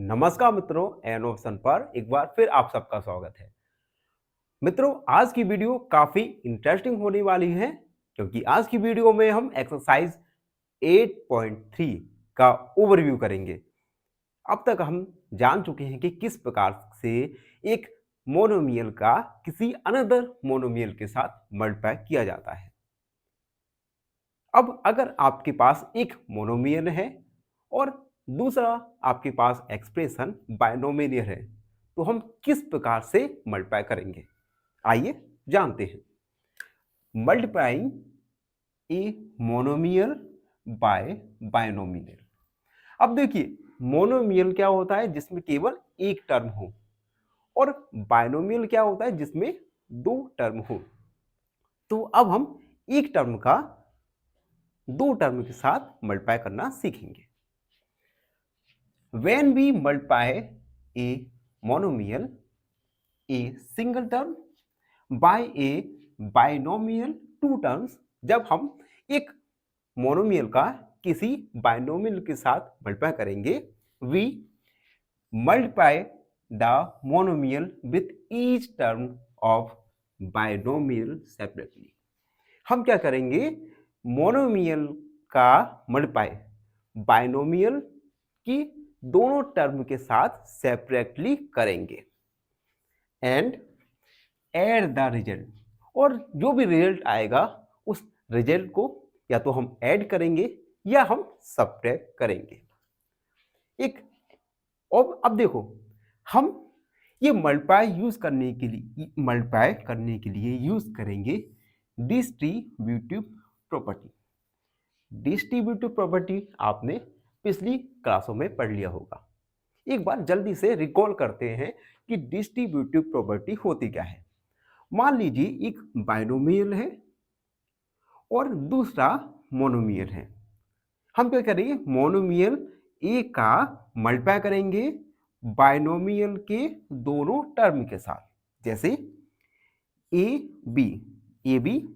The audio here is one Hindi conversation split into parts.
नमस्कार मित्रों, एन ऑप्शन पर एक बार फिर आप सबका स्वागत है। मित्रों, आज की वीडियो काफी इंटरेस्टिंग होने वाली है क्योंकि आज की वीडियो में हम एक्सरसाइज 8.3 का ओवरव्यू करेंगे। अब तक हम जान चुके हैं कि किस प्रकार से एक मोनोमियल का किसी अनदर मोनोमियल के साथ मल्टीप्लाई किया जाता है। अब अगर आपके पास एक मोनोमियल है और दूसरा आपके पास एक्सप्रेशन बायनोमियल है, तो हम किस प्रकार से मल्टीप्लाई करेंगे, आइए जानते हैं। Multiplying a monomial by binomial. अब देखिए, मोनोमियल क्या होता है जिसमें केवल एक टर्म हो, और बायनोमियल क्या होता है जिसमें दो टर्म हो। तो अब हम एक टर्म का दो टर्म के साथ मल्टीप्लाई करना सीखेंगे। When we multiply a monomial, a single term, by a binomial two terms, जब हम एक मोनोमियल का किसी बाइनोमियल के साथ मल्टीप्लाई करेंगे, we multiply the monomial with each term of binomial separately. हम क्या करेंगे, मोनोमियल का मल्टीप्लाई बाइनोमियल की दोनों टर्म के साथ सेपरेटली करेंगे एंड एड द रिजल्ट, और जो भी रिजल्ट आएगा उस रिजल्ट को या तो हम ऐड करेंगे या हम सब्ट्रैक्ट करेंगे। एक और अब देखो, हम ये मल्टीप्लाई करने के लिए यूज करेंगे डिस्ट्रीब्यूटिव प्रॉपर्टी। डिस्ट्रीब्यूटिव प्रॉपर्टी आपने पिछली क्लासों में पढ़ लिया होगा। एक बार जल्दी से रिकॉल करते हैं कि डिस्ट्रीब्यूटिव प्रॉपर्टी होती क्या है। मान लीजिए एक बाइनोमियल है और दूसरा मोनोमियल है। हम क्या करेंगे, मोनोमियल ए का मल्टीप्लाई करेंगे बाइनोमियल के दोनों टर्म के साथ, जैसे ए बी,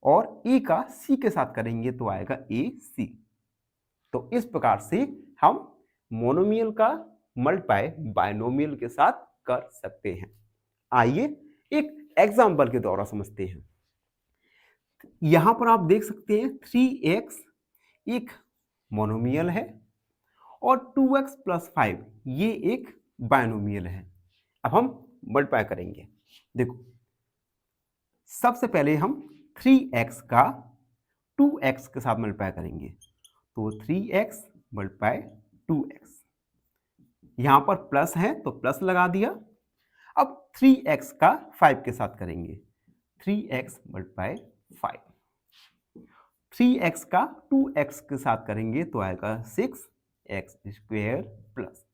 और ए का सी के साथ करेंगे तो आएगा ए सी। तो इस प्रकार से हम मोनोमियल का मल्टीप्लाई बाइनोमियल के साथ कर सकते हैं। आइए एक एग्जांपल के द्वारा समझते हैं। यहां पर आप देख सकते हैं 3x एक मोनोमियल है और 2x प्लस 5 ये एक बाइनोमियल है। अब हम मल्टीप्लाई करेंगे। देखो, सबसे पहले हम 3x का 2x के साथ मल्टीप्लाई करेंगे, तो 3x मल्टीप्लाई 2x, यहां पर प्लस है तो प्लस लगा दिया। अब 3x का 5 के साथ करेंगे, 3x मल्टीप्लाई 5, 3x का 2x के साथ करेंगे तो आएगा 6x स्क्वायर प्लस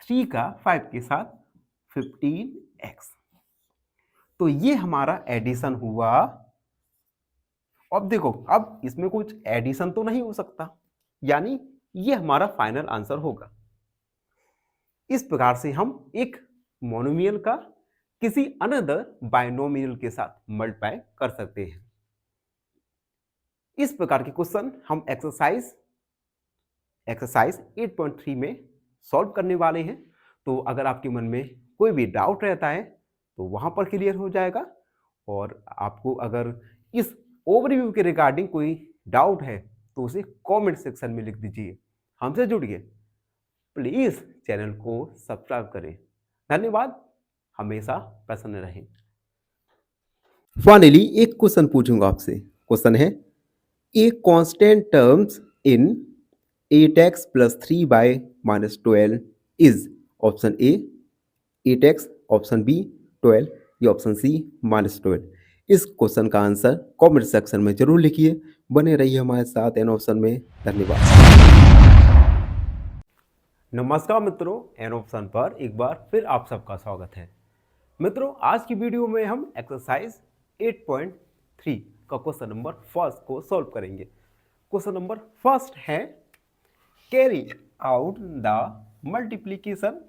3 का 5 के साथ 15x। तो ये हमारा एडिशन हुआ। अब देखो, अब इसमें कुछ एडिशन तो नहीं हो सकता, यानी ये हमारा फाइनल आंसर होगा। इस प्रकार से हम एक मोनोमियल का किसी अनदर बाइनोमियल के साथ मल्टीप्लाई कर सकते हैं। इस प्रकार के क्वेश्चन हम एक्सरसाइज 8.3 में सॉल्व करने वाले हैं। तो अगर आपके मन में कोई भी डाउट रहता है तो वहां पर क्लियर हो जाएगा, और आपको अगर इस ओवरव्यू के रिगार्डिंग कोई डाउट है तो उसे कमेंट सेक्शन में लिख दीजिए। हमसे जुड़िए, प्लीज चैनल को सब्सक्राइब करें। धन्यवाद, हमेशा प्रसन्न रहें। फाइनली एक क्वेश्चन पूछूंगा आपसे। क्वेश्चन है, a constant terms in 8x plus 3 by minus 12 is option A 8x, option B 12 या ऑप्शन सी माइनस 12। इस क्वेश्चन का आंसर कमेंट सेक्शन में जरूर लिखिए। बने रहिए हमारे साथ एन ऑप्शन में। धन्यवाद। नमस्कार मित्रों, एन ऑप्शन पर एक बार फिर आप सबका स्वागत है। मित्रों, आज की वीडियो में हम एक्सरसाइज 8.3 का क्वेश्चन नंबर फर्स्ट को सॉल्व करेंगे। क्वेश्चन नंबर फर्स्ट है, carry out the multiplication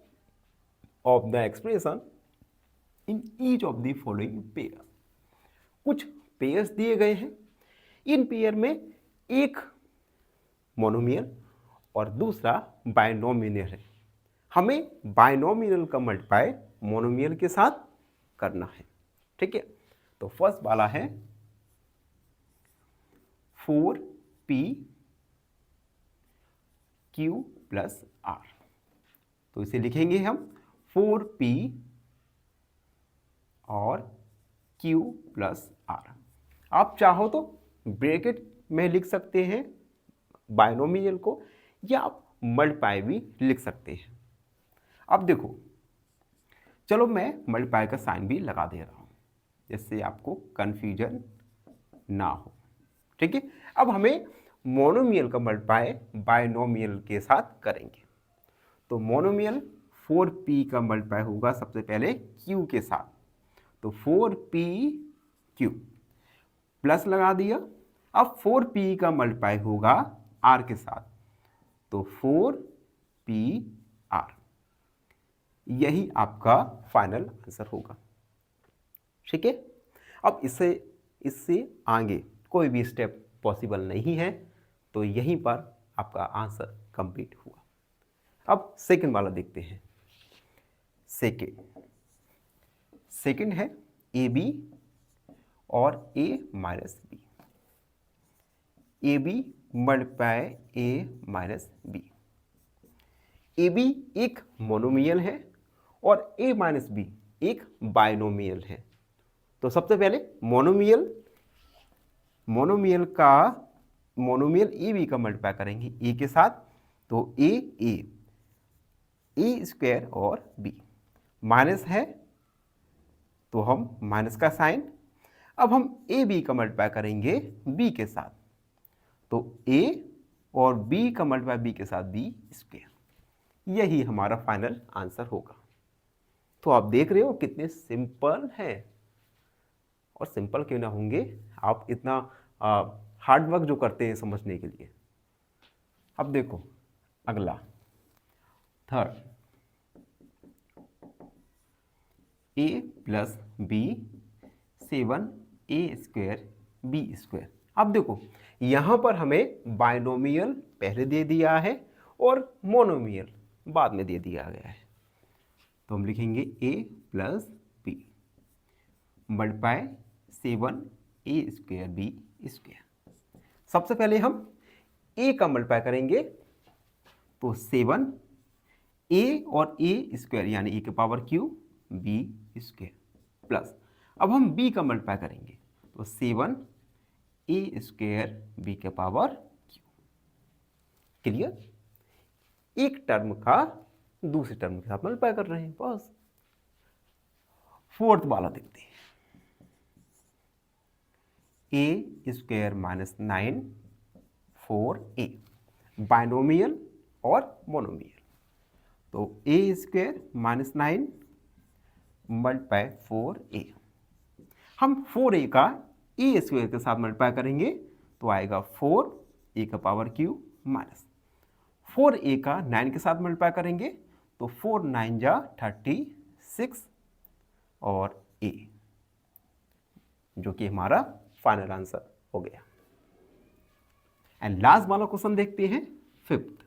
of the expression in each of the following pair. कुछ पेयर्स दिए गए हैं, इन पेयर में एक मोनोमियल और दूसरा बाइनोमियल है। हमें बायनोमियल का मल्टीप्लाई मोनोमियल के साथ करना है। ठीक है, तो फर्स्ट वाला है 4p q प्लस r। तो इसे लिखेंगे हम 4p और q प्लस r। आप चाहो तो ब्रैकेट में लिख सकते हैं बायनोमियल को, या आप मल्टीप्लाई भी लिख सकते हैं। अब देखो, चलो मैं मल्टीप्लाई का साइन भी लगा दे रहा हूं जिससे आपको कंफ्यूजन ना हो। ठीक है, अब हमें मोनोमियल का मल्टीप्लाई बायनोमियल के साथ करेंगे। तो मोनोमियल 4p का मल्टीप्लाई होगा सबसे पहले q के साथ, तो 4pq प्लस लगा दिया। अब 4p का मल्टीप्लाई होगा r के साथ, तो 4pr। यही आपका फाइनल आंसर होगा। ठीक है, अब इससे आगे कोई भी स्टेप पॉसिबल नहीं है, तो यहीं पर आपका आंसर कंप्लीट हुआ। अब सेकंड वाला देखते हैं। सेकंड है ab और a minus b। ab multiply a minus b। ab एक मोनोमियल है और a माइनस b एक बायनोमियल है। तो सबसे पहले मोनोमियल ab का मल्टीप्लाई करेंगे a के साथ, तो a स्क्वायर और b माइनस है तो हम माइनस का साइन। अब हम ab का मल्टीप्लाई करेंगे b के साथ, तो a और b का मल्टीप्लाई b के साथ b स्क्वायर। यही हमारा फाइनल आंसर होगा। तो आप देख रहे हो कितने सिंपल है, और सिंपल क्यों ना होंगे, आप इतना हार्ड वर्क जो करते हैं समझने के लिए। अब देखो अगला third, a plus b 7a square b square. अब देखो यहाँ पर हमें बायनोमियल पहले दे दिया है और मोनोमियल बाद में दे दिया गया है। तो हम लिखेंगे a plus b multiply 7a square b square. सबसे पहले हम a का मल्टीप्लाई करेंगे, तो 7a और a स्क्वायर यानी a के power q b square plus, अब हम b का मल्टीप्लाई करेंगे, तो 7a स्क्वायर b के पावर q। क्लियर? एक टर्म का दूसरे टर्म के साथ मल्टीप्लाई कर रहे हैं बस। फोर्थ वाला देखते हैं, a square minus 9 4a binomial और मोनोमियल। तो a square minus 9 multiply 4a। हम 4a का a स्क्वायर के साथ मल्टीप्लाई करेंगे तो आएगा 4a का पावर q माइनस 4a का 9 के साथ मल्टीप्लाई करेंगे तो 4 9 जा 36 और a, जो कि हमारा फाइनल आंसर हो गया। एंड लास्ट वाला क्वेश्चन देखते हैं, fifth,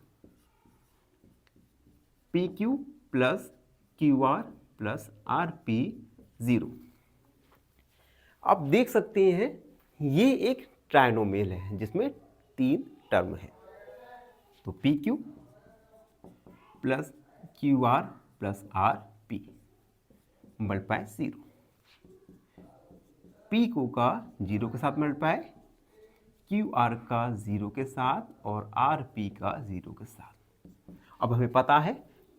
pq plus qr plus rp 0। आप देख सकते हैं ये एक ट्राइनोमियल है जिसमें 3 टर्म है। तो pq plus qr plus rp multiply 0, p को का 0 के साथ मल्टीप्लाई, qr का 0 के साथ और rp का 0 के साथ। अब हमें पता है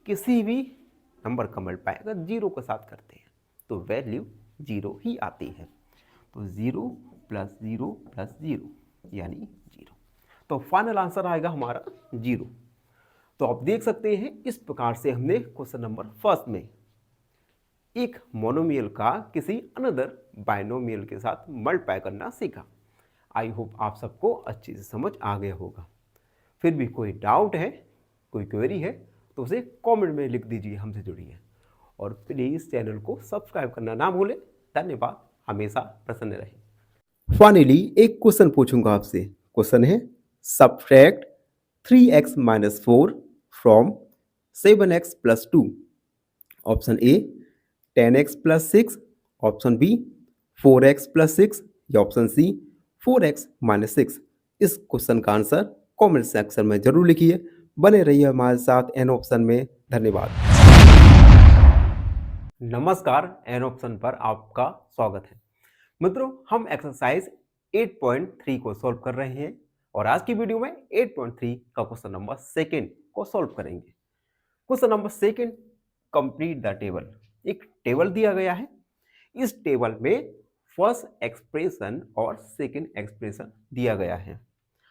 किसी भी नंबर का मल्टीप्लाई अगर 0 के साथ करते हैं तो वैल्यू 0 ही आती है। तो 0 प्लस 0 प्लस 0 यानी 0। तो फाइनल आंसर आएगा हमारा 0। तो आप देख सकते हैं इस प्रकार से हमने क्वेश्चन नंबर फर्स्ट में एक मोनोमियल का किसी अनदर बायनोमियल के साथ मल्टीप्लाई करना सीखा। आई होप आप सबको अच्छी से समझ आ गया होगा। फिर भी कोई डाउट है, कोई क्वेरी है तो उसे कमेंट में लिख दीजिए, हमसे जुड़िए और प्लीज़ चैनल को सब्सक्राइब करना ना भूलें। धन्यवाद, हमेशा प्रसन्न रहें। फाइनली एक क्वेश्चन पूछूंगा आपसे। क्वेश्चन है subtract 3x - 4 from 7x plus 2, option A 10x plus 6, option B 4x plus 6 या ऑप्शन सी 4x माइनस 6। इस क्वेश्चन का आंसर कमेंट सेक्शन में जरूर लिखिए। बने रहिए हमारे साथ एन ऑप्शन में। धन्यवाद। नमस्कार, एन ऑप्शन पर आपका स्वागत है। मित्रों, हम एक्सरसाइज 8.3 को सॉल्व कर रहे हैं और आज की वीडियो में 8.3 का क्वेश्चन नंबर सेकंड को सॉल्व करेंगे। Question number second, complete the table. एक टेबल दिया गया है, इस टेबल में फर्स्ट एक्सप्रेशन और सेकंड एक्सप्रेशन दिया गया है।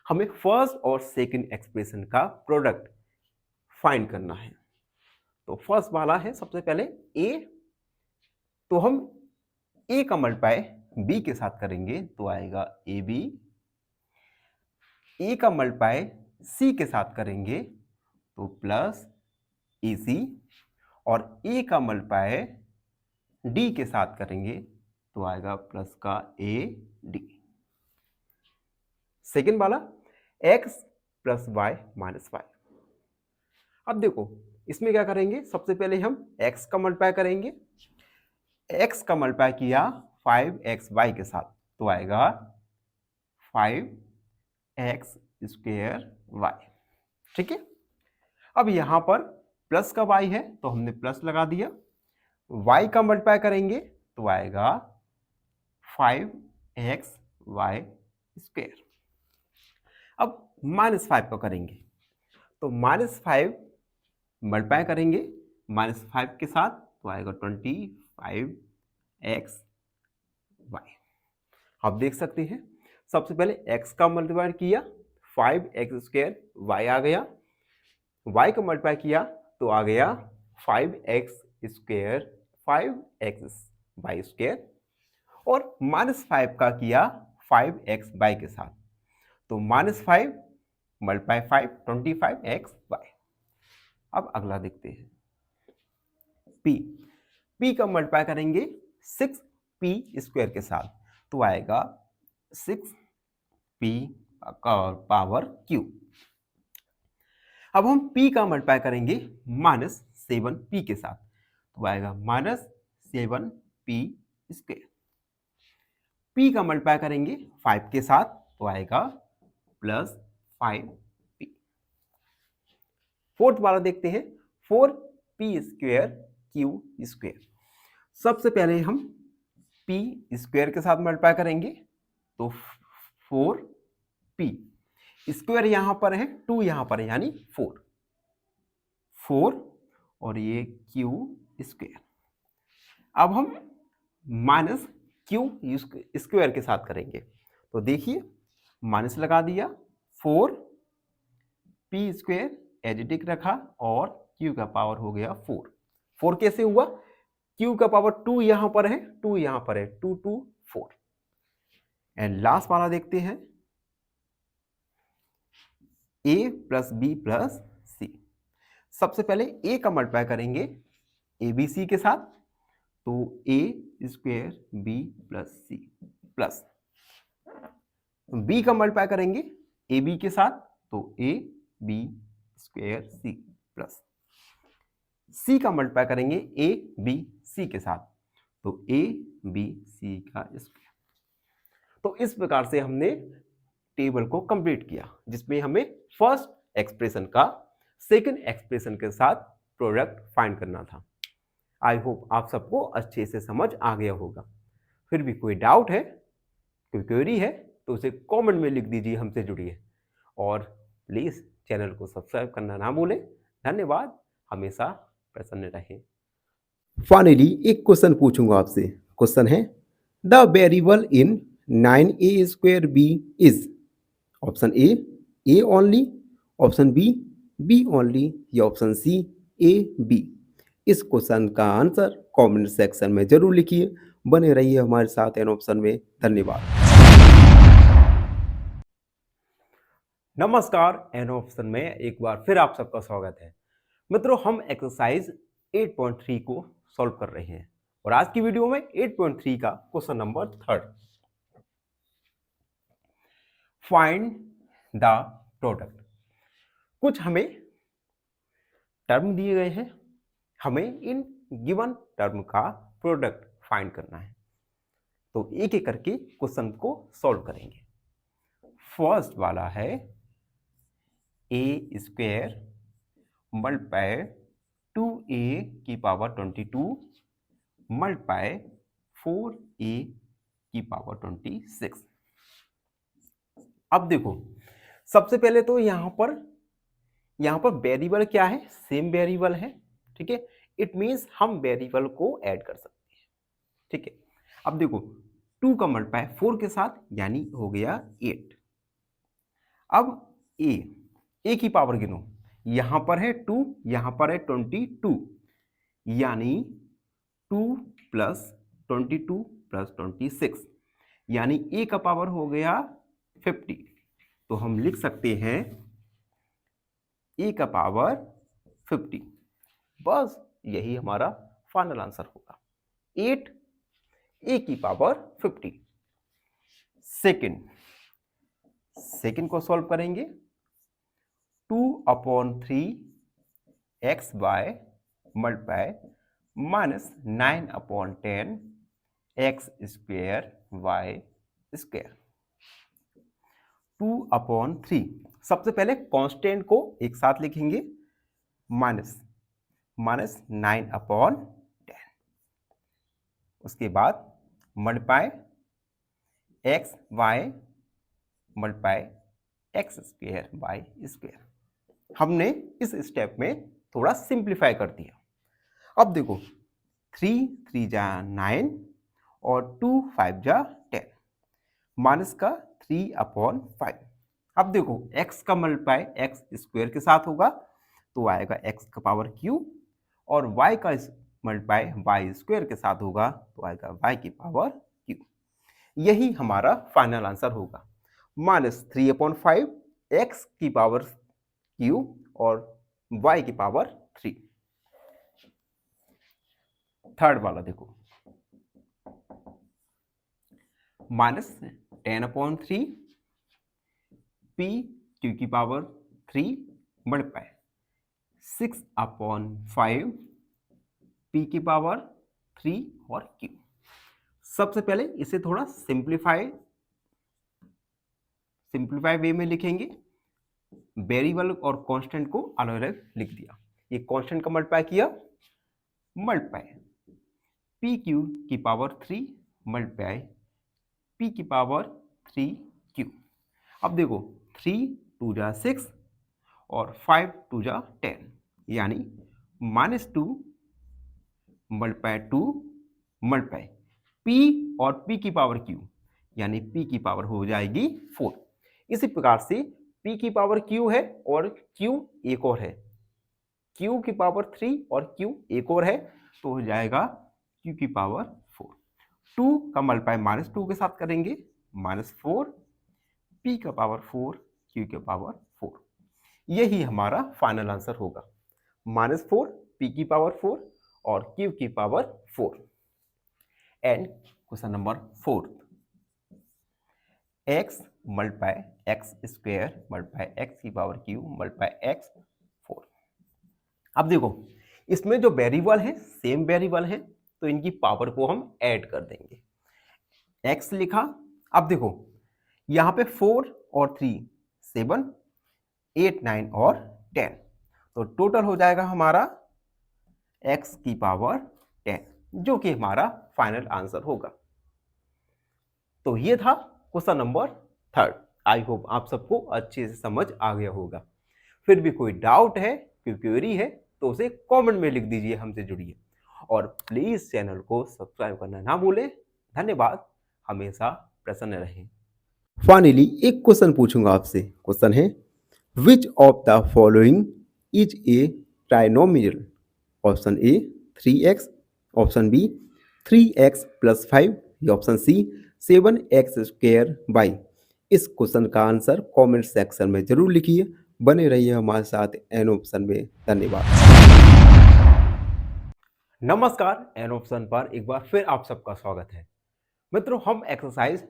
हमें फर्स्ट और सेकंड एक्सप्रेशन का प्रोडक्ट फाइंड करना है। तो फर्स्ट वाला है सबसे पहले ए, तो हम ए का मल्टीप्लाई बी के साथ करेंगे तो आएगा ए बी। ए का मल्टीप्लाई सी के साथ करेंगे तो प्लस ए सी, और ए का मल्टीप्लाई डी के साथ करेंगे तो आएगा प्लस का ए डी। सेकेंड वाला x plus y minus y. अब देखो इसमें क्या करेंगे, सबसे पहले हम x का मल्टीप्लाई करेंगे। x का मल्टीप्लाई किया 5xy के साथ तो आएगा 5x स्क्वायर वाई। ठीक है, अब यहां पर प्लस का y है तो हमने प्लस लगा दिया। y का मल्टीप्लाई करेंगे तो आएगा 5xy स्क्वायर। अब -5 का करेंगे तो -5 मल्टीप्लाई करेंगे -5 के साथ तो आएगा 25xy। आप देख सकते हैं सबसे पहले x का मल्टीप्लाई किया 5x स्क्वायर y आ गया, y का मल्टीप्लाई किया तो आ गया 5x स्क्वायर 5xy स्क्वायर, और -5 का किया 5xy के साथ तो -5 मल्टीप्लाई 5 25xy। अब अगला देखते हैं p का मल्टीप्लाई करेंगे 6p स्क्वायर के साथ तो आएगा 6p का पावर q। अब हम p का मल्टीप्लाई करेंगे -7p के साथ तो आएगा -7p स्क्वायर। p का मल्टीप्लाई करेंगे 5 के साथ तो आएगा +5p। फोर्थ वाला देखते हैं 4p स्क्वायर q स्क्वायर। सबसे पहले हम p स्क्वायर के साथ मल्टीप्लाई करेंगे तो 4p स्क्वायर यहां पर है, 2 यहां पर है यानी 4 और ये q स्क्वायर। अब हम माइनस q स्क्वायर के साथ करेंगे तो देखिए माइनस लगा दिया, 4p स्क्वायर एडिटिक रखा और q का पावर हो गया 4 कैसे हुआ, q का पावर 2 यहां पर है, 2 यहां पर है, 2 2 4। एंड लास्ट वाला देखते हैं a प्लस बी प्लस सी। सबसे पहले a का मल्टीप्लाई करेंगे abc के साथ तो a square b plus c, plus b का मल्टीप्लाई करेंगे ab के साथ तो a b square c, plus c का मल्टीप्लाई करेंगे a b c के साथ तो a b c का स्क्वायर। तो इस प्रकार से हमने टेबल को कंप्लीट किया जिसमें हमें फर्स्ट एक्सप्रेशन का सेकंड एक्सप्रेशन के साथ प्रोडक्ट फाइंड करना था। आई होप आप सबको अच्छे से समझ आ गया होगा। फिर भी कोई डाउट है, कोई क्वेरी है तो उसे कमेंट में लिख दीजिए, हमसे जुड़िए और प्लीज़ चैनल को सब्सक्राइब करना ना भूलें। धन्यवाद, हमेशा प्रसन्न रहें। फाइनली एक क्वेश्चन पूछूंगा आपसे। क्वेश्चन है the variable in 9a square b is, option A only, option B only या ऑप्शन सी ए बी। इस क्वेश्चन का आंसर कमेंट सेक्शन में जरूर लिखिए। बने रहिए हमारे साथ एन ऑप्शन में। धन्यवाद। नमस्कार, एन ऑप्शन में एक बार फिर आप सबका स्वागत है। मित्रों, हम एक्सरसाइज 8.3 को सॉल्व कर रहे हैं और आज की वीडियो में 8.3 का question number 3, find the product. कुछ हमें टर्म दिए गए हैं, हमें इन गिवन टर्म का प्रोडक्ट फाइंड करना है। तो एक एक करके क्वेश्चन को सॉल्व करेंगे। फर्स्ट वाला है ए स्क्वायर मल्टीप्लाई 2a की पावर 22 मल्टीप्लाई 4a की पावर 26। अब देखो, सबसे पहले तो यहां पर वेरिएबल क्या है, सेम वेरिएबल है, ठीक है। इट मींस हम वेरिएबल को ऐड कर सकते हैं, ठीक है। अब देखो 2 का मल्टीप्लाई 4 के साथ यानी हो गया 8। अब ए की पावर गिनो, यहां पर है 2, यहां पर है 22, यानी 2 प्लस 22 प्लस 26, यानी ए का पावर हो गया 50। तो हम लिख सकते हैं ए का पावर 50। बस यही हमारा फाइनल आंसर होगा, 8 ए की पावर 50। सेकेंड को सॉल्व करेंगे, 2/3 x y multiply -9/10 x square y square. 2/3, सबसे पहले कांस्टेंट को एक साथ लिखेंगे, -9/10, उसके बाद multiply x y multiply x square y square. हमने इस स्टेप में थोड़ा सिंप्लीफाई कर दिया। अब देखो 3 3 जा 9 और 2 5 जा 10, माइनस का 3/5। अब देखो x का मल्टीप्लाई एक्स स्क्वायर के साथ होगा तो आएगा x का पावर क्यू, और y का मल्टीप्लाई वाई स्क्वायर के साथ होगा तो आएगा y की पावर क्यू। यही हमारा फाइनल आंसर होगा, -3/5 x की पावर क्यू और y की पावर 3। थर्ड वाला देखो, -10/3 p क्यू की पावर 3 मल्टीप्लाई 6/5 p की पावर 3 और q। सबसे पहले इसे थोड़ा सिंप्लीफाई वे में लिखेंगे। वेरिएबल और कांस्टेंट को अलग अलग लिख दिया। ये कांस्टेंट का मल्टीप्लाई किया, मल्टीप्लाई पी क्यू की पावर 3 मल्टीप्लाई पी की पावर 3 क्यू। अब देखो 3 2 जा 6 और 5 2 जा 10, यानी -2 मल्टीप्लाई 2 मल्टीप्लाई पी और पी की पावर क्यू, यानी पी की पावर हो जाएगी 4। इसी प्रकार से p की पावर q है और q एक और है, q की पावर 3 और q एक और है, तो हो जाएगा q की पावर 4। 2 का मल्टीप्लाई -2 के साथ करेंगे, -4 p का पावर 4 q के पावर 4। यही हमारा फाइनल आंसर होगा, -4 p की पावर 4 और q की power 4। And question number 4, x multiply x square multiply x की पावर क्यू मल्टीप्लाई एक्स 4। अब देखो इसमें जो वेरिएबल है सेम वेरिएबल है, तो इनकी पावर को हम ऐड कर देंगे। x लिखा, अब देखो यहाँ पे 4 और 3 7 8 9 और 10, तो टोटल हो जाएगा हमारा x की पावर 10, जो कि हमारा फाइनल आंसर होगा। तो ये था क्वेश्चन नंबर 3। आई होप आप सबको अच्छे से समझ आ गया होगा। फिर भी कोई डाउट है, कोई क्वेरी है, तो उसे कमेंट में लिख दीजिए, हमसे जुड़िए और प्लीज चैनल को सब्सक्राइब करना ना भूलें। धन्यवाद, हमेशा प्रसन्न रहें। फाइनली एक क्वेश्चन पूछूंगा आपसे। क्वेश्चन है, which of the following is a trinomial? Option A 3x, option B 3x + 5, option C 7x²y। इस क्वेश्चन का आंसर कमेंट सेक्शन में जरूर लिखिए। बने रहिए हमारे साथ एन ऑप्शन में। धन्यवाद। नमस्कार, एन ऑप्शन पर एक बार फिर आप सबका स्वागत है। मित्रों, हम एक्सरसाइज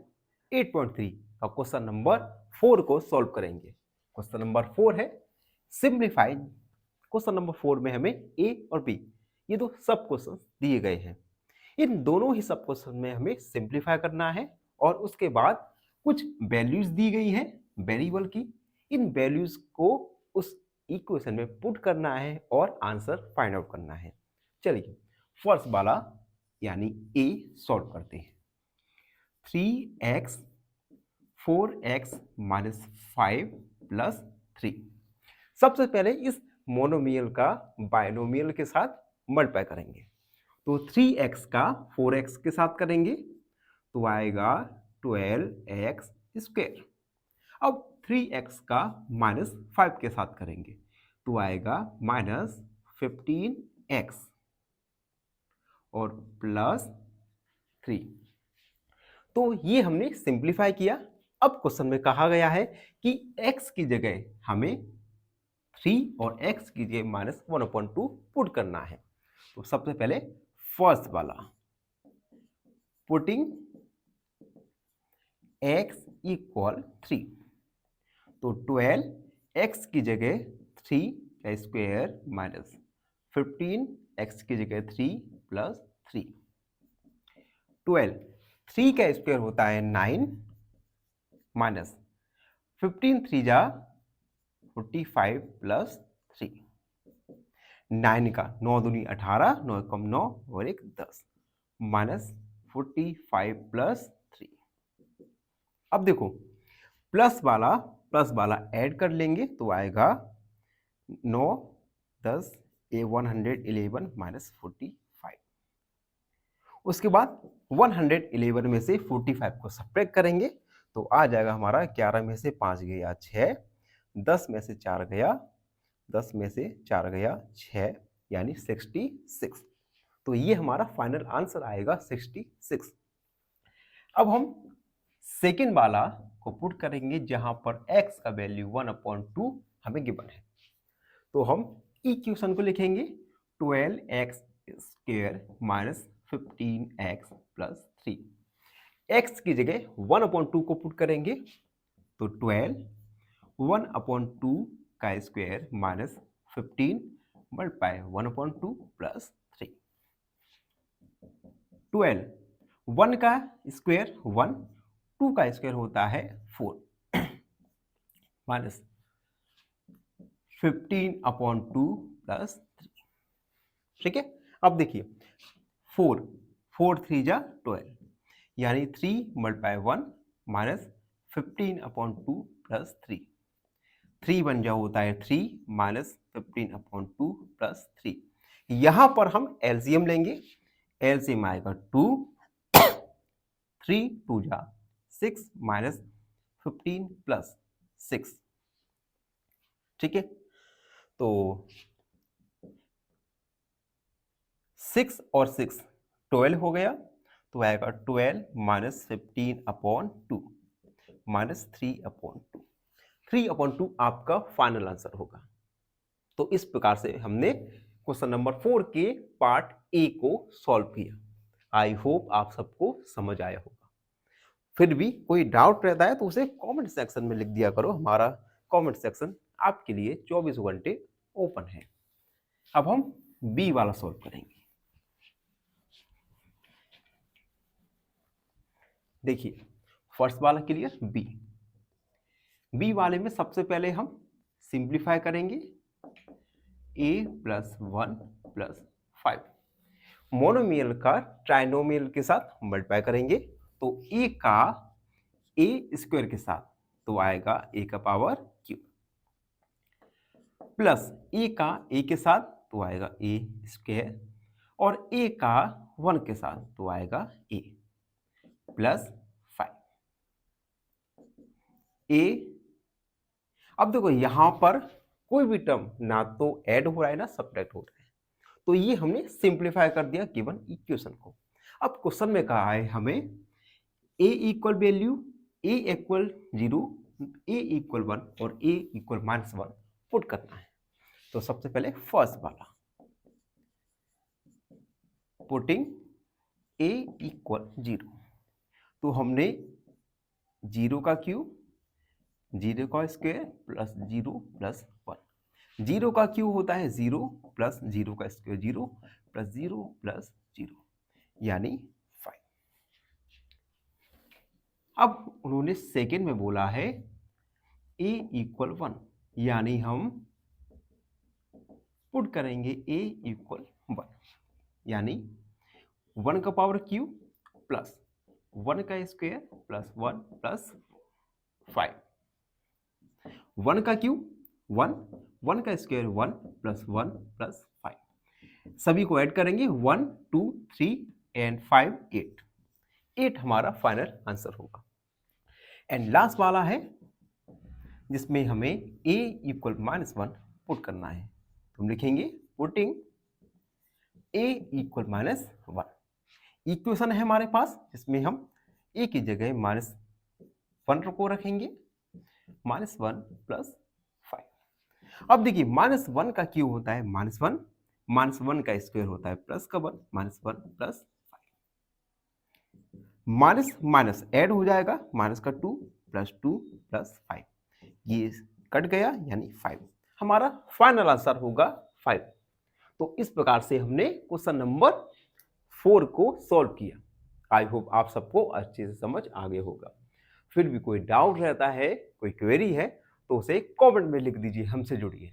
8.3 का क्वेश्चन नंबर 4 को सॉल्व करेंगे। क्वेश्चन नंबर 4 है, सिंप्लीफाई क्वेश्चन नंबर 4 में हमें ए और बी ये दो सब क्वेश्चन दिए गए हैं। इन दोनों ही सब क्वेश्चन में हमें सिंप्लीफाई करना है और उसके बाद कुछ वैल्यूज दी गई हैं वेरिएबल की। इन वैल्यूज को उस इक्वेशन में पुट करना है और आंसर फाइंड आउट करना है। चलिए फर्स्ट वाला यानी ए सॉल्व करते हैं। 3x 4x minus 5 plus 3। सबसे पहले इस मोनोमियल का बायनोमियल के साथ मल्टीप्लाई करेंगे। तो 3x का 4x के साथ करेंगे तो आएगा 12x स्क्वायर। अब 3x का माइनस 5 के साथ करेंगे तो आएगा माइनस 15x और प्लस 3। तो ये हमने सिंप्लीफाई किया। अब क्वेश्चन में कहा गया है कि x की जगह हमें 3 और x की जगह माइनस 1/2 पुट करना है। तो सबसे पहले फर्स्ट वाला पुटिंग x इक्वल 3, तो 12x की जगह 3 का स्क्वायर माइनस 15x की जगह 3 प्लस 3। 12 3 का स्क्वायर होता है 9 माइनस 15 3 जा 45 प्लस 3। 9 का 9 दूनी 18, 9 कम 9 और 1 10 माइनस 45 प्लस 3। अब देखो प्लस वाला ऐड कर लेंगे तो आएगा 9 10 111 माइनस 45। उसके बाद 111 में से 45 को सब्ट्रैक्ट करेंगे तो आ जाएगा हमारा 11 में से 5 गया 6, 10 में से 4 गया 10 में से 4 गया 6 यानी 66। तो ये हमारा फाइनल आंसर आएगा 66। अब हम सेकेंड वाला को पुट करेंगे जहां पर x का वैल्यू 1/2 हमें गिवन है। तो हम इक्वेशन को लिखेंगे 12x square minus 15x plus 3। x की जगह 1/2 को पुट करेंगे तो 12 1/2 का स्क्वायर माइनस 15 मल्टीप्लाई 1/2 प्लस 3। 12 1 का स्क्वायर 1, 2 का स्क्वायर होता है 4 माइनस 15/2 प्लस 3। ठीक है, अब देखिए 4 4 3 जा 12 यानी 3 मल्टीप्लाई 1 माइनस 15/2 प्लस 3। 3 बन जा होता है 3 माइनस 15/2 प्लस 3। यहां पर हम एलसीएम लेंगे। एलसीएम आएगा 2 3 2 जा 6 माइनस 15 प्लस 6। ठीक है, तो 6 और 6 12 हो गया तो आएगा 12 माइनस 15/2 माइनस 3/2। 3/2 आपका फाइनल आंसर होगा। तो इस प्रकार से हमने क्वेश्चन नंबर 4 के पार्ट ए को सॉल्व किया। आई होप आप सबको समझ आया होगा। फिर भी कोई डाउट रहता है तो उसे कमेंट सेक्शन में लिख दिया करो। हमारा कमेंट सेक्शन आपके लिए 24 घंटे ओपन है। अब हम बी वाला सॉल्व करेंगे। देखिए फर्स्ट वाला क्लियर। बी वाले में सबसे पहले हम सिंप्लीफाई करेंगे a प्लस 1 प्लस 5। मोनोमियल का ट्राइनोमियल के साथ मल्टीप्लाई करेंगे तो a का a स्क्वायर के साथ तो आएगा a का पावर क्यूब प्लस a का a के साथ तो आएगा a स्क्वायर और a का 1 के साथ तो आएगा a प्लस 5 a। अब देखो यहां पर कोई भी टर्म ना तो ऐड हो रहा है ना सब्ट्रैक्ट हो रहा है, तो ये हमने सिंप्लीफाई कर दिया गिवन इक्वेशन को। अब क्वेश्चन में कहा है हमें a equal value a equal 0 a equal 1 और a इक्वल -1 पुट करना है। तो सबसे पहले फर्स्ट वाला पुटिंग a इक्वल 0, तो हमने 0 का क्यूब 0 का स्क्वायर प्लस 0 प्लस 1 जीरो का क्यू होता है 0 प्लस 0 का स्क्वायर 0 प्लस 0 प्लस 0 यानी 5। अब उन्होंने सेकेंड में बोला है a इक्वल 1, यानी हम पुट करेंगे a इक्वल 1, यानी 1 का पावर क्यू प्लस 1 का स्क्वायर प्लस 1 प्लस 5। 1 का क्यू 1, 1 का स्क्वायर 1 प्लस 1 प्लस 5। सभी को ऐड करेंगे 1 2 3 एंड 5 8। 8 हमारा फाइनल आंसर होगा। एंड लास्ट वाला है जिसमें हमें a इक्वल -1 पुट करना है। तो हम लिखेंगे पुटिंग a इक्वल -1। इक्वेशन है हमारे पास जिसमें हम a की जगह -1 को रखेंगे, -1 प्लस 5। अब देखिए -1 का क्यू होता है -1, -1 का स्क्वायर होता है प्लस का 1, -1 प्लस 5। माइनस माइनस ऐड हो जाएगा, माइनस का 2 प्लस 2 प्लस 5, ये कट गया यानी 5। हमारा फाइनल आंसर होगा 5। तो इस प्रकार से हमने क्वेश्चन नंबर 4 को सॉल्व किया। आई होप आप सबको अच्छे से समझ आ गया होगा। फिर भी कोई डाउट रहता है, कोई क्वेरी है तो उसे कमेंट में लिख दीजिए, हमसे जुड़िए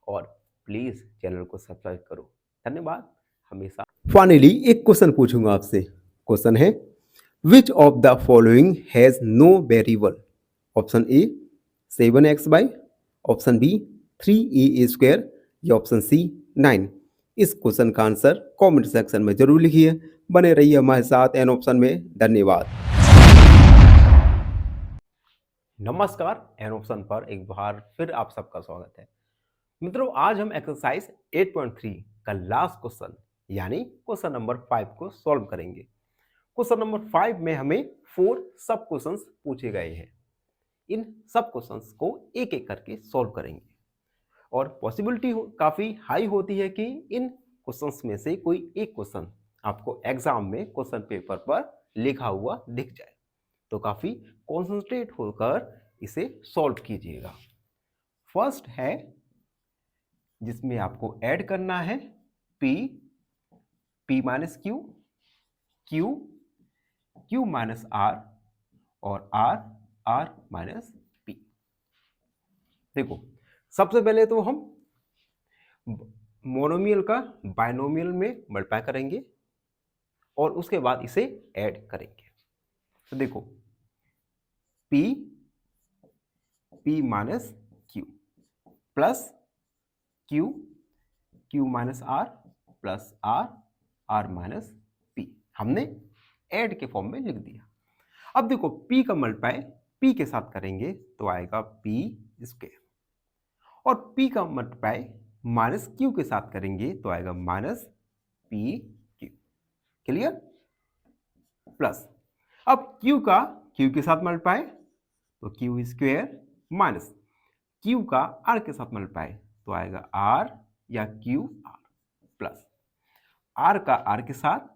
और प्लीज चैनल को सब्सक्राइब करो। धन्यवाद हमेशा। फाइनली एक क्वेश्चन पूछूंगा आपसे। क्वेश्चन है which of the following has no variable? Option A 7x/, option B 3a² या ऑप्शन सी 9। इस क्वेश्चन का आंसर कमेंट सेक्शन में जरूर लिखिए। बने रहिए हमारे साथ एन ऑप्शन में। धन्यवाद। नमस्कार, एन ऑप्शन पर एक बार फिर आप सबका स्वागत है। मित्रों, आज हम एक्सरसाइज 8.3 का लास्ट क्वेश्चन यानी क्वेश्चन नंबर 5 को सॉल्व करेंगे। क्वेश्चन नंबर 5 में हमें 4 सब क्वेश्चंस पूछे गए हैं। इन सब क्वेश्चंस को एक एक करके सॉल्व करेंगे और पॉसिबिलिटी काफी हाई होती है कि इन क्वेश्चंस में से कोई एक क्वेश्चन आपको एग्जाम में क्वेश्चन पेपर पर लिखा हुआ दिख जाए, तो काफी कॉन्सेंट्रेट होकर इसे सॉल्व कीजिएगा। फर्स्ट है जिसमें आपको ऐड करना है p, p minus Q, q, q minus r और r, r माइनस p। देखो सबसे पहले तो हम मोनोमियल का बाइनोमियल में मल्टीप्लाई करेंगे और उसके बाद इसे ऐड करेंगे। तो देखो p, p minus q plus q, q minus r plus r, r minus p हमने ऐड के फॉर्म में लिख दिया। अब देखो p का मल्टीप्लाई p के साथ करेंगे तो आएगा p स्क्वायर और p का मल्टीप्लाई माइनस q के साथ करेंगे तो आएगा minus p q। Clear? Plus अब q का q के साथ मल्टीप्लाई तो q स्क्वायर माइनस q का r के साथ मल्टीप्लाई तो आएगा r या q r प्लस r का r के साथ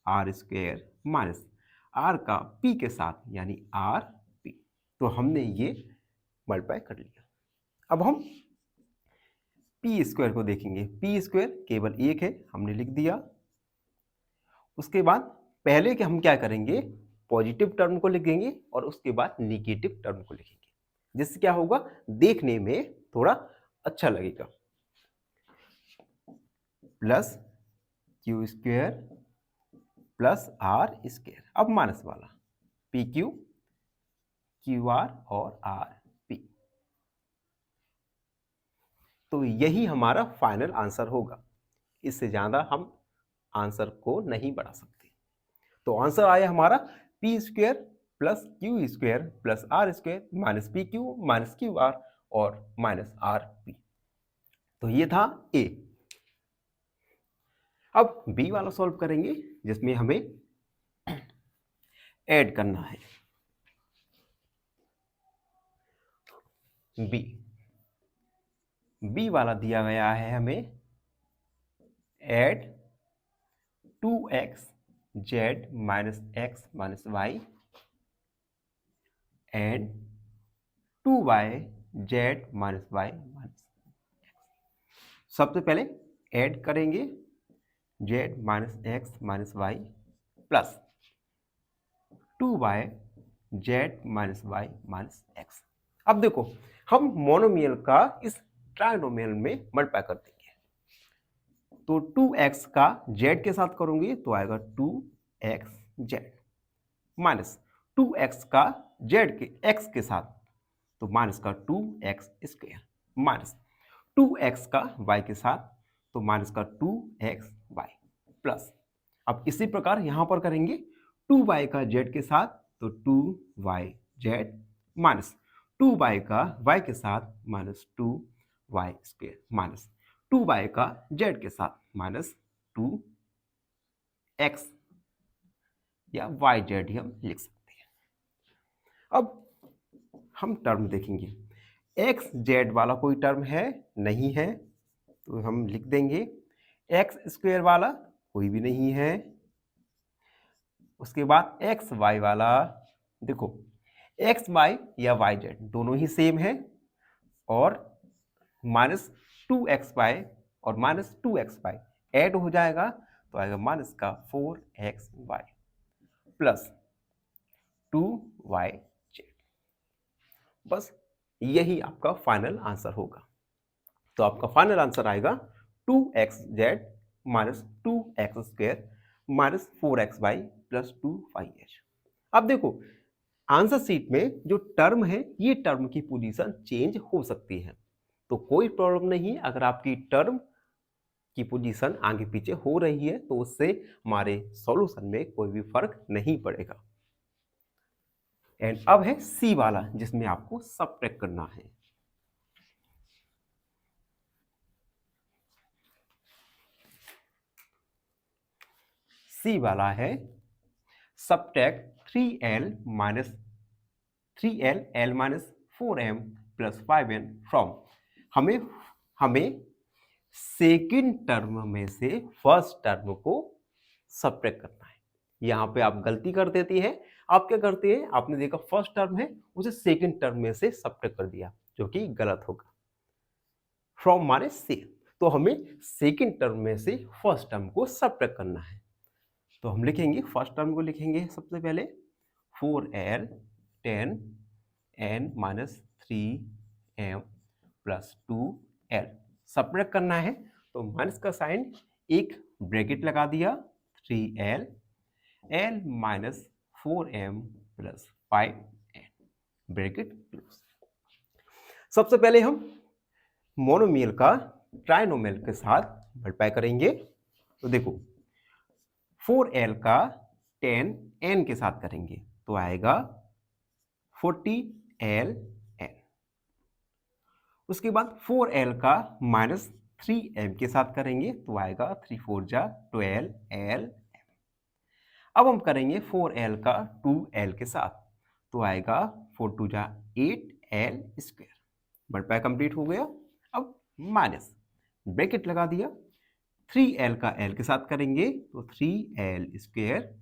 r स्क्वायर माइनस r का p के साथ यानी r p। तो हमने ये मल्टीप्लाई कर लिया। अब हम p स्क्वायर को देखेंगे। p स्क्वायर केवल एक है, हमने लिख दिया। उसके बाद पहले के हम क्या करेंगे, पॉजिटिव टर्म को लिखेंगे और उसके बाद निगेटिव टर्म को लिखेंगे, जिससे क्या होगा, देखने में थोड़ा अच्छा लगेगा। Plus q square plus r square, अब माइनस वाला पी क्यू, क्यू आर और आर पी। तो यही हमारा फाइनल आंसर होगा। इससे ज्यादा हम आंसर को नहीं बढ़ा सकते। तो आंसर आया हमारा p square plus q square plus r square minus p q minus q r और माइनस आर पी। तो ये था ए। अब बी वाला सॉल्व करेंगे जिसमें हमें ऐड करना है बी। बी वाला दिया गया है हमें add 2x z minus x minus y and 2y z minus y minus x। सबसे पहले ऐड करेंगे z minus x minus y plus 2y z minus y minus x. अब देखो हम मोनोमियल का इस ट्राइनोमियल में मल्टीप्लाई कर देंगे, तो 2x का z के साथ करूंगी तो आएगा 2xz माइनस 2x का z के x के साथ तो माइनस का 2x स्क्वायर माइनस 2x का y के साथ तो माइनस का 2xy प्लस, अब इसी प्रकार यहां पर करेंगे 2y का z के साथ तो 2yz माइनस 2y का y के साथ minus 2y square minus 2y का z के साथ माइनस 2x या yz ही हम लिख सकते हैं। अब हम टर्म देखेंगे, एक्स जेड वाला कोई टर्म है नहीं है तो हम लिख देंगे, एक्स स्क्वायर वाला कोई भी नहीं है, उसके बाद एक्स वाई वाला, देखो एक्स वाई या वाई जेड दोनों ही सेम है, और माइनस 2xy और माइनस 2xy ऐड हो जाएगा तो आएगा माइनस का 4xy प्लस 2yz। बस यही आपका फाइनल आंसर होगा। तो आपका फाइनल आंसर आएगा 2xz minus 2x square minus 4xy plus 2yz। अब देखो आंसर शीट में जो टर्म है ये टर्म की पोजीशन चेंज हो सकती है, तो कोई प्रॉब्लम नहीं, अगर आपकी टर्म की पोजीशन आगे पीछे हो रही है तो उससे हमारे सॉल्यूशन में कोई भी फर्क नहीं पड़ेगा। एंड अब है सी वाला जिसमें आपको सबट्रैक्ट करना है। सी वाला है subtract 3l minus 3l l minus 4m plus 5n from, हमें सेकेंड टर्म में से फर्स्ट टर्म को सबट्रैक्ट करना है। यहाँ पे आप गलती कर देती है, आप क्या करते हैं, आपने देखा फर्स्ट टर्म है उसे सेकेंड टर्म में से सबट्रैक्ट कर दिया जो कि गलत होगा। फ्रॉम माने से, तो हमें सेकेंड टर्म में से फर्स्ट टर्म को सबट्रैक्ट करना है, तो हम लिखेंगे फर्स्ट टर्म को लिखेंगे सबसे पहले 4l 10n minus 3m plus 2l, subtract करना है तो माइनस का साइन एक ब्रैकेट लगा दिया 3l l minus 4m plus 5n bracket close. सबसे पहले हम मोनोमियल का ट्राइनोमियल के साथ मल्टीप्लाई करेंगे, तो देखो 4l का 10n के साथ करेंगे तो आएगा 40ln, उसके बाद 4l का माइनस 3m के साथ करेंगे तो आएगा 3 4 जा 12l। अब हम करेंगे 4l का 2l के साथ तो आएगा 4 2 जा 8l स्क्वायर, मल्टीप्लाई कंप्लीट हो गया। अब माइनस ब्रैकेट लगा दिया, 3l का l के साथ करेंगे तो 3l स्क्वायर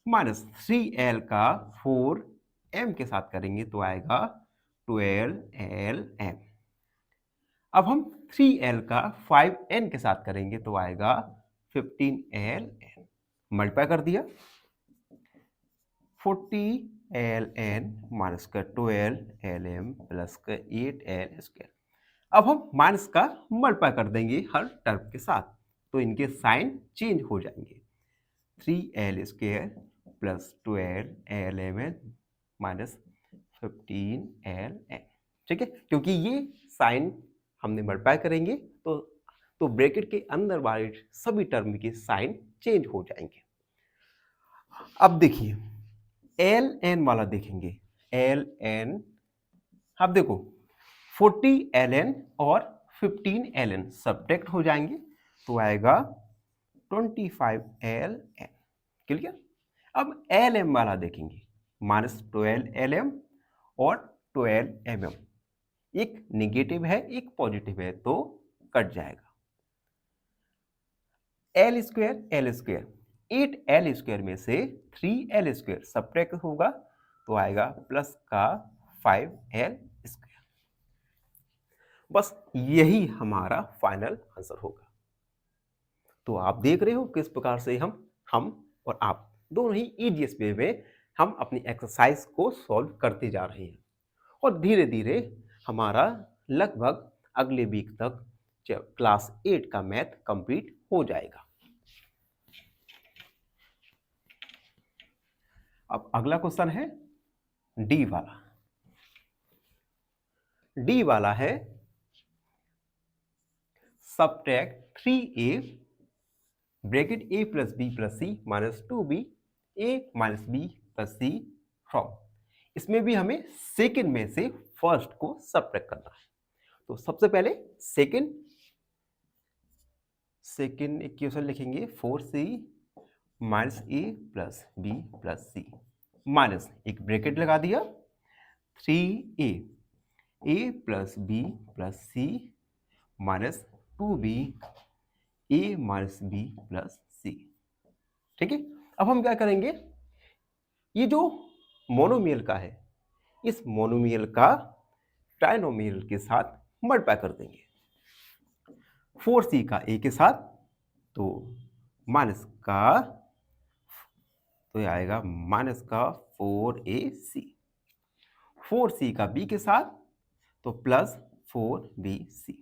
माइनस 3l का 4m के साथ करेंगे तो आएगा 12lm। अब हम 3l का 5n के साथ करेंगे तो आएगा 15ln, मल्टीप्लाई कर दिया 40ln माइनस का 12lm प्लस का 8l स्क्वायर। अब हम माइनस का मल्टीप्लाई कर देंगे हर टर्म के साथ तो इनके साइन चेंज हो जाएंगे, 3l square plus 12lm minus 15ln, ठीक है, क्योंकि ये साइन हमने मल्टीप्लाई करेंगे तो ब्रैकेट के अंदर वाले सभी टर्म के साइन चेंज हो जाएंगे। अब देखिए ln वाला देखेंगे, ln, अब देखो 40ln और 15ln सब्ट्रैक्ट हो जाएंगे तो आएगा 25ln, क्लियर। अब lm वाला देखेंगे, माइनस 12lm और 12mm, एक निगेटिव है एक पॉजिटिव है तो कट जाएगा, l स्क्वायर 8l स्क्वायर में से 3l स्क्वायर सब्ट्रैक्ट होगा तो आएगा प्लस का 5l स्क्वायर। बस यही हमारा फाइनल आंसर होगा। तो आप देख रहे हो किस प्रकार से हम और आप दोनों ही ईजीएस्ट वे में हम अपनी एक्सरसाइज को सॉल्व करते जा रहे हैं और धीरे धीरे हमारा लगभग अगले वीक तक क्लास 8 का मैथ कंप्लीट हो जाएगा। अब अगला क्वेश्चन है डी वाला। डी वाला है subtract 3a bracket a plus b plus c minus 2b a minus b plus c from. इसमें भी हमें सेकेंड में से फर्स्ट को सबट्रैक्ट करना है। तो सबसे पहले सेकेंड इक्वेशन लिखेंगे 4c minus a plus b plus c minus एक ब्रैकेट लगा दिया 3a a plus b plus c minus 2b a minus b plus c। ठीक है, अब हम क्या करेंगे, ये जो मोनोमियल का है इस मोनोमियल का ट्राइनोमियल के साथ मल्टीप्लाई कर देंगे 4c का a के साथ, तो माइनस का तो ये आएगा माइनस का 4ac, 4c का b के साथ तो प्लस 4bc,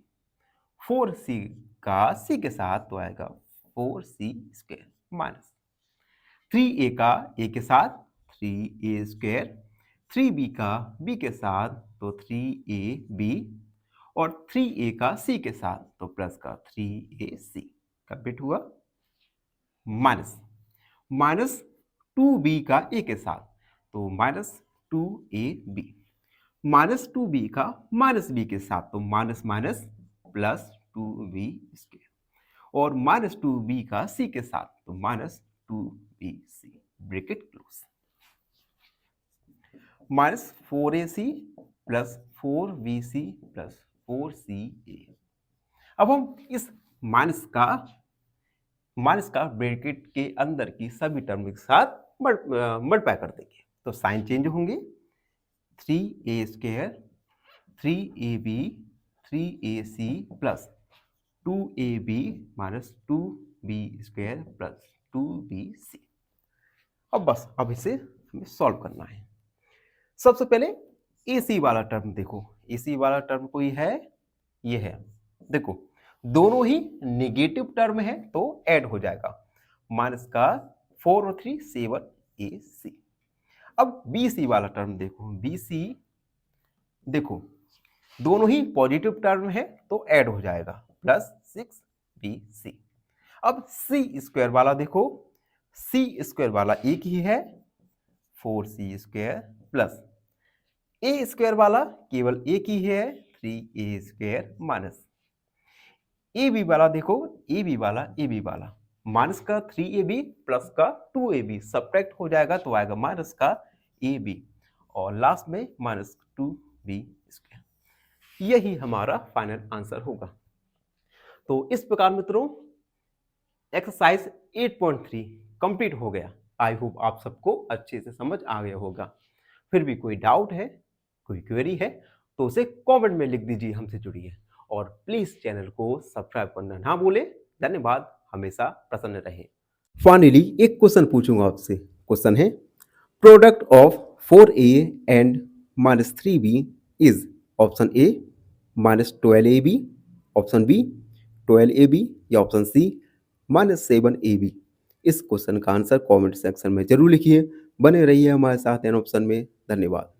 4c का c के साथ तो आएगा 4c स्क्वायर माइनस 3a का a के साथ 3a स्क्वायर, 3b का b के साथ तो 3ab और 3a का c के साथ तो प्लस का 3ac कंप्लीट हुआ माइनस 2b का a के साथ तो माइनस 2ab, माइनस 2b का माइनस b के साथ तो minus minus plus 2b square और माइनस 2b का c के साथ तो minus 2bc bracket close, minus 4ac plus 4bc plus 4ca। अब हम इस माइनस का ब्रैकेट के अंदर की सभी टर्म के साथ मल्टीप्लाई कर देंगे तो साइन चेंज होंगे 3a square 3ab 3ac plus 2ab minus 2b square plus 2bc। अब इसे हमें सॉल्व करना है। सबसे पहले ac वाला टर्म देखो, ac वाला टर्म कोई है, ये है, देखो दोनों ही नेगेटिव टर्म है तो ऐड हो जाएगा, माइनस का 4 और 3 7ac। अब bc वाला टर्म देखो, bc देखो दोनों ही पॉजिटिव टर्म है तो ऐड हो जाएगा प्लस 6bc। अब c स्क्वायर वाला देखो, c स्क्वायर वाला एक ही है 4c square plus a square वाला केवल एक ही है 3a स्क्वायर माइनस ab वाला देखो, ab वाला माइनस का 3ab प्लस का 2ab सब्ट्रैक्ट हो जाएगा तो आएगा माइनस का ab और लास्ट में माइनस 2b स्क्वायर। यही हमारा फाइनल आंसर होगा। तो इस प्रकार मित्रों एक्सरसाइज 8.3 कंप्लीट हो गया। आई होप आप सबको अच्छे से समझ आ गया होगा। फिर भी कोई डाउट है, कोई क्वेरी है तो उसे कमेंट में लिख दीजिए, हमसे जुड़िए और प्लीज चैनल को सब्सक्राइब करना ना भूलें। धन्यवाद, हमेशा प्रसन्न रहें। फाइनली एक क्वेश्चन पूछूंगा आपसे। क्वेश्चन है product of 4a and minus 3b is option A minus 12ab, option B 12ab या ऑप्शन सी माइनस 7ab। इस क्वेश्चन का आंसर कमेंट सेक्शन में जरूर लिखिए। बने रहिए हमारे साथ एन ऑप्शन में। धन्यवाद।